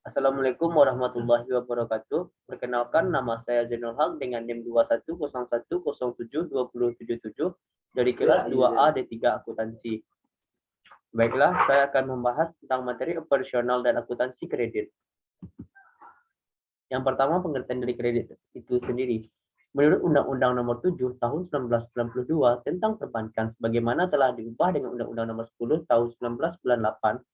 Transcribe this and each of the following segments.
Assalamualaikum warahmatullahi wabarakatuh. Perkenalkan, nama saya Zainul Haq dengan NIM 2101072077 dari kelas 2A D3 Akuntansi. Baiklah, saya akan membahas tentang materi operasional dan akuntansi kredit. Yang pertama, pengertian dari kredit itu sendiri. Menurut Undang-Undang Nomor 7 Tahun 1992 tentang Perbankan, sebagaimana telah diubah dengan Undang-Undang Nomor 10 Tahun 1998,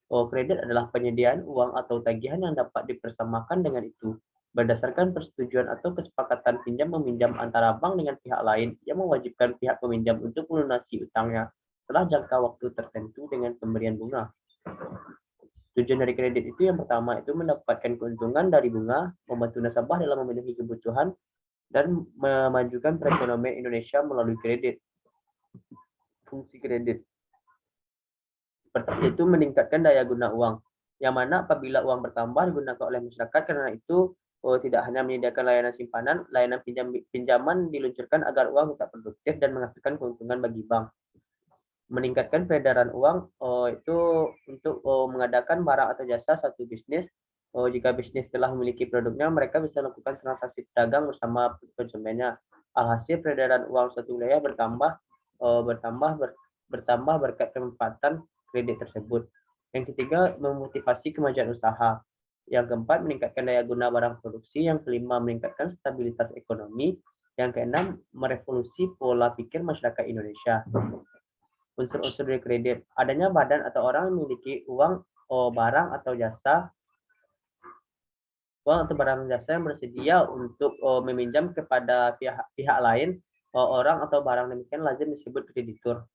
kredit adalah penyediaan uang atau tagihan yang dapat dipersamakan dengan itu berdasarkan persetujuan atau kesepakatan pinjam-meminjam antara bank dengan pihak lain yang mewajibkan pihak peminjam untuk melunasi utangnya setelah jangka waktu tertentu dengan pemberian bunga. Tujuan dari kredit itu yang pertama itu mendapatkan keuntungan dari bunga, membantu nasabah dalam memenuhi kebutuhan, dan memajukan perekonomian Indonesia melalui kredit. Fungsi kredit itu meningkatkan daya guna uang, yang mana apabila uang bertambah digunakan oleh masyarakat, karena itu tidak hanya menyediakan layanan simpanan, layanan pinjaman diluncurkan agar uang tetap produktif dan menghasilkan keuntungan bagi bank. Meningkatkan peredaran uang itu untuk mengadakan barang atau jasa satu bisnis. Jika bisnis telah memiliki produknya, mereka bisa melakukan transaksi dagang bersama konsumennya. Alhasil peredaran uang suatu wilayah bertambah berkat pemanfaatan kredit tersebut. Yang ketiga, memotivasi kemajuan usaha. Yang keempat, meningkatkan daya guna barang produksi. Yang kelima, meningkatkan stabilitas ekonomi. Yang keenam, merevolusi pola pikir masyarakat Indonesia. Unsur-unsur dari kredit: adanya badan atau orang yang memiliki uang, barang atau jasa yang bersedia untuk meminjam kepada pihak lain, orang atau barang demikian lazim disebut kreditur.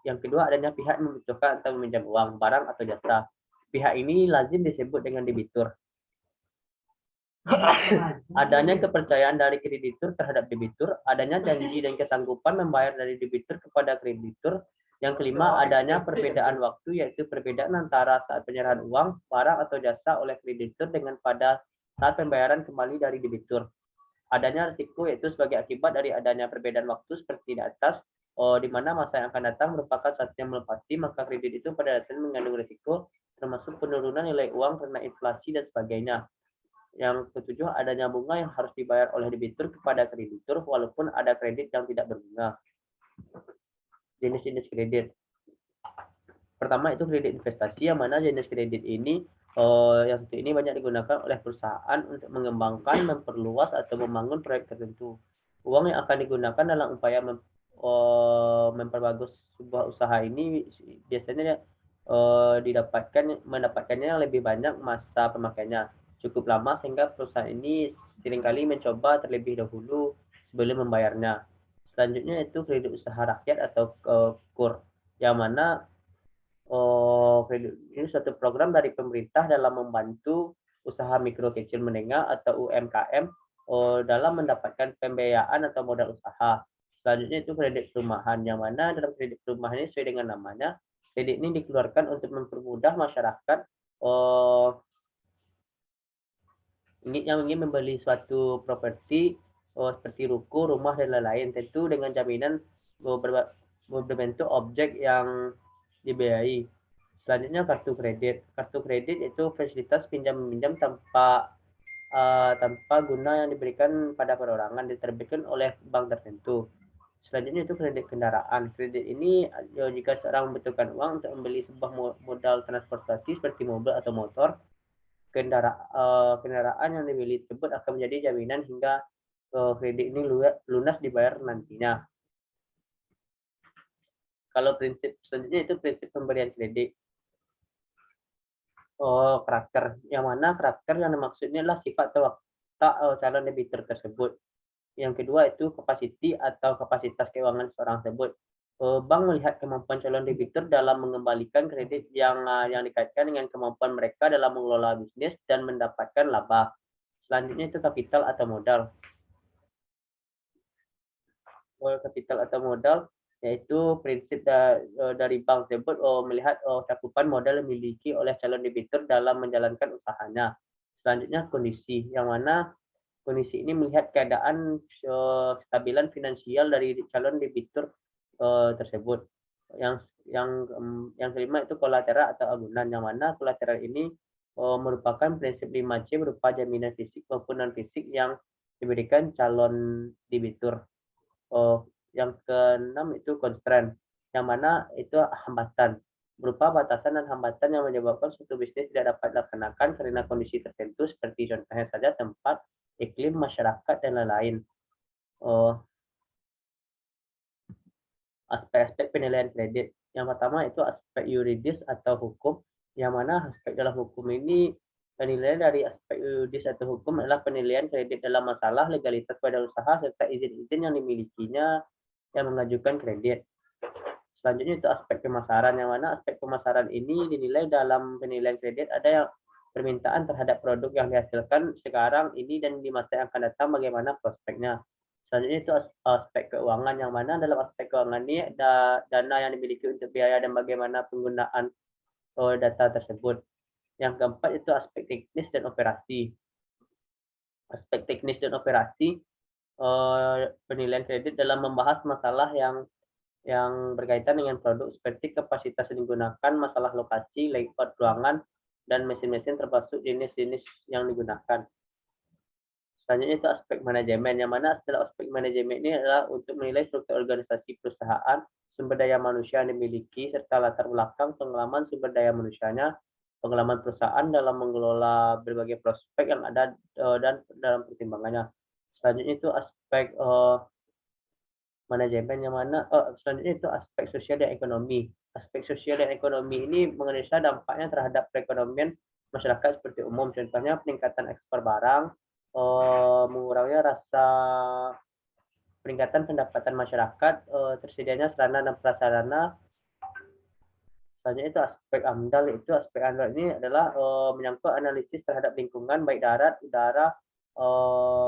Yang kedua, adanya pihak yang membutuhkan atau meminjam uang, barang atau jasa. Pihak ini lazim disebut dengan debitur. Adanya kepercayaan dari kreditur terhadap debitur, adanya janji dan kesanggupan membayar dari debitur kepada kreditur. Yang kelima, adanya perbedaan waktu, yaitu perbedaan antara saat penyerahan uang, barang atau jasa oleh kreditur dengan pada saat pembayaran kembali dari debitur. Adanya risiko, yaitu sebagai akibat dari adanya perbedaan waktu seperti di atas, di mana masa yang akan datang merupakan satu yang melepasi, maka kredit itu pada dasarnya mengandung risiko, termasuk penurunan nilai uang karena inflasi dan sebagainya. Yang ketujuh, adanya bunga yang harus dibayar oleh debitur kepada kreditur walaupun ada kredit yang tidak berbunga. Jenis-jenis kredit. Pertama itu kredit investasi, yang mana jenis kredit ini yang satu ini banyak digunakan oleh perusahaan untuk mengembangkan, memperluas atau membangun proyek tertentu. Uang yang akan digunakan dalam upaya memperbagus sebuah usaha ini biasanya mendapatkannya lebih banyak masa pemakaiannya cukup lama, sehingga perusahaan ini seringkali mencoba terlebih dahulu sebelum membayarnya. Selanjutnya itu kredit usaha rakyat atau KUR, yang mana kredit ini suatu program dari pemerintah dalam membantu usaha mikro kecil menengah atau UMKM dalam mendapatkan pembiayaan atau modal usaha. Selanjutnya itu kredit perumahan, yang mana dalam kredit perumahan ini sesuai dengan namanya, kredit ini dikeluarkan untuk mempermudah masyarakat yang ingin membeli suatu properti seperti ruko, rumah, dan lain-lain, tentu dengan jaminan berbentuk objek yang dibiayai. Selanjutnya kartu kredit. Kartu kredit itu fasilitas pinjam-meminjam tanpa guna yang diberikan pada perorangan, diterbitkan oleh bank tertentu. Selanjutnya itu kredit kendaraan. Kredit ini jika seorang membutuhkan uang untuk membeli sebuah modal transportasi seperti mobil atau motor, kendaraan yang dimiliki tersebut akan menjadi jaminan hingga kredit ini lunas dibayar nantinya. Kalau prinsip selanjutnya itu prinsip pemberian kredit. Karakter, yang mana karakter yang dimaksudnya adalah sifat atau watak calon debitur tersebut. Yang kedua itu kapasiti atau kapasitas keuangan seorang tersebut. Bank melihat kemampuan calon debitur dalam mengembalikan kredit yang dikaitkan dengan kemampuan mereka dalam mengelola bisnis dan mendapatkan laba. Selanjutnya itu kapital atau modal. Kapital atau modal yaitu prinsip dari bank tersebut melihat cakupan modal yang dimiliki oleh calon debitur dalam menjalankan usahanya. Selanjutnya kondisi, yang mana kondisi ini melihat keadaan stabilan finansial dari calon debitur tersebut. Yang kelima itu kolateral atau agunan, yang mana kolateral ini merupakan prinsip 5C berupa jaminan fisik maupun non fisik yang diberikan calon debitur. Yang keenam itu constraint, yang mana itu hambatan, berupa batasan dan hambatan yang menyebabkan suatu bisnis tidak dapat dilaksanakan karena kondisi tertentu seperti contohnya saja tempat, iklim, masyarakat, dan lain-lain. Aspek-aspek penilaian kredit. Yang pertama itu aspek yuridis atau hukum, yang mana aspek dalam hukum ini penilaian dari aspek yuridis atau hukum adalah penilaian kredit dalam masalah legalitas pada usaha serta izin-izin yang dimilikinya yang mengajukan kredit. Selanjutnya itu aspek pemasaran, yang mana aspek pemasaran ini dinilai dalam penilaian kredit ada yang permintaan terhadap produk yang dihasilkan sekarang ini dan di masa yang akan datang bagaimana prospeknya. Selanjutnya itu aspek keuangan, yang mana dalam aspek keuangan ini ada dana yang dimiliki untuk biaya dan bagaimana penggunaan data tersebut. Yang keempat itu aspek teknis dan operasi. Aspek teknis dan operasi penilaian kredit dalam membahas masalah yang berkaitan dengan produk seperti kapasitas yang digunakan, masalah lokasi, layout ruangan, dan mesin-mesin termasuk jenis-jenis yang digunakan. Selanjutnya itu aspek manajemen, yang mana setelah aspek manajemen ini adalah untuk menilai struktur organisasi perusahaan, sumber daya manusia yang dimiliki, serta latar belakang pengalaman sumber daya manusianya, pengalaman perusahaan dalam mengelola berbagai prospek yang ada dan dalam pertimbangannya. Selanjutnya itu aspek manajemen, yang mana selanjutnya itu aspek sosial dan ekonomi. Aspek sosial dan ekonomi ini menganalisa dampaknya terhadap perekonomian masyarakat seperti umum. Contohnya peningkatan ekspor barang, mengurangi peningkatan pendapatan masyarakat, tersedianya sarana dan prasarana. Selanjutnya itu aspek AMDAL. Itu aspek AMDAL ini adalah menyangkut analisis terhadap lingkungan baik darat, udara,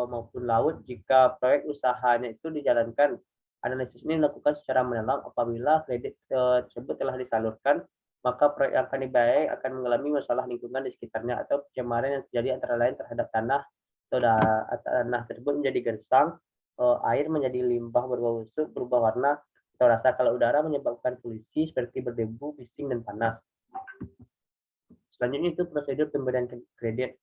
maupun laut. Jika proyek usahanya itu dijalankan, analisis ini dilakukan secara mendalam. Apabila kredit tersebut telah disalurkan, maka proyek yang akan dibiayai akan mengalami masalah lingkungan di sekitarnya atau pencemaran yang terjadi antara lain terhadap tanah atau tanah tersebut menjadi gersang, air menjadi limbah berbau busuk, berubah warna atau rasa. Kalau udara menyebabkan polusi seperti berdebu, bising, dan panas. Selanjutnya itu prosedur pemberian kredit.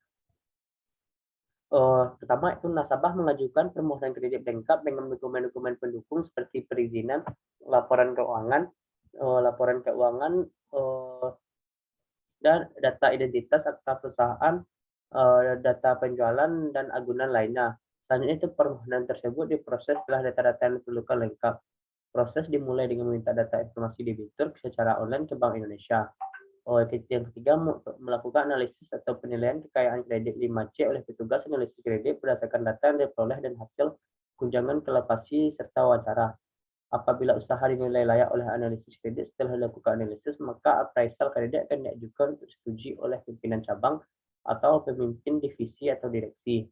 Pertama itu nasabah mengajukan permohonan kredit lengkap dengan dokumen-dokumen pendukung seperti perizinan, laporan keuangan, dan data identitas akta perusahaan, data penjualan, dan agunan lainnya. Selanjutnya itu permohonan tersebut diproses setelah data-data yang diperlukan lengkap. Proses dimulai dengan meminta data informasi debitur secara online ke Bank Indonesia. Yang ketiga, melakukan analisis atau penilaian kekayaan kredit 5C oleh petugas analisis kredit berdasarkan data yang diperoleh dan hasil kunjungan ke lokasi serta wawancara. Apabila usaha dinilai layak oleh analisis kredit setelah dilakukan analisis, maka appraisal kredit akan diajukan untuk disetujui oleh pimpinan cabang atau pemimpin divisi atau direksi.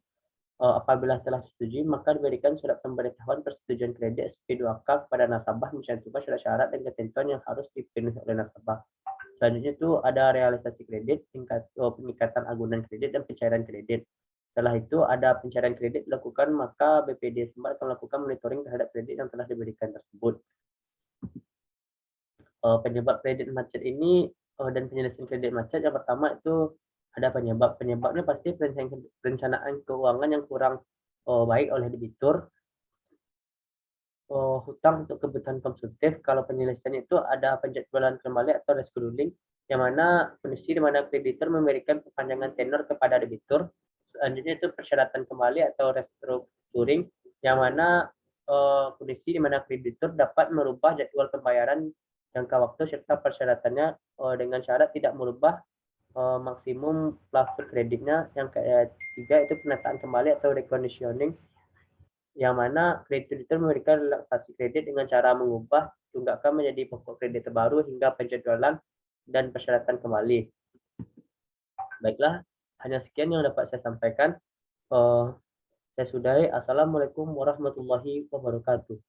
Apabila telah disetujui, maka diberikan surat pemberitahuan persetujuan kredit SP2K kepada nasabah mencantumkan syarat-syarat dan ketentuan yang harus dipenuhi oleh nasabah. Selanjutnya itu ada realisasi kredit, peningkatan agunan kredit, dan pencairan kredit. Setelah itu ada pencairan kredit dilakukan, maka BPD Sumbar akan melakukan monitoring terhadap kredit yang telah diberikan tersebut. Penyebab kredit macet ini dan penyelesaian kredit macet, yang pertama itu ada penyebab. Penyebabnya pasti perencanaan keuangan yang kurang baik oleh debitur, hutang untuk kebutuhan konsumtif. Kalau penyelesaian itu ada penjadwalan kembali atau rescheduling, yang mana kondisi di mana kreditur memberikan perpanjangan tenor kepada debitur. Selanjutnya itu persyaratan kembali atau restructuring, yang mana kondisi di mana kreditur dapat merubah jadwal pembayaran jangka waktu serta persyaratannya dengan syarat tidak merubah maksimum plafon kreditnya. Yang ketiga itu penataan kembali atau reconditioning, yang mana kreditur memberikan relaksasi kredit dengan cara mengubah tunggakan menjadi pokok kredit terbaru hingga penjadwalan dan persyaratan kembali. Baiklah, hanya sekian yang dapat saya sampaikan. Saya sudahi. Assalamualaikum warahmatullahi wabarakatuh.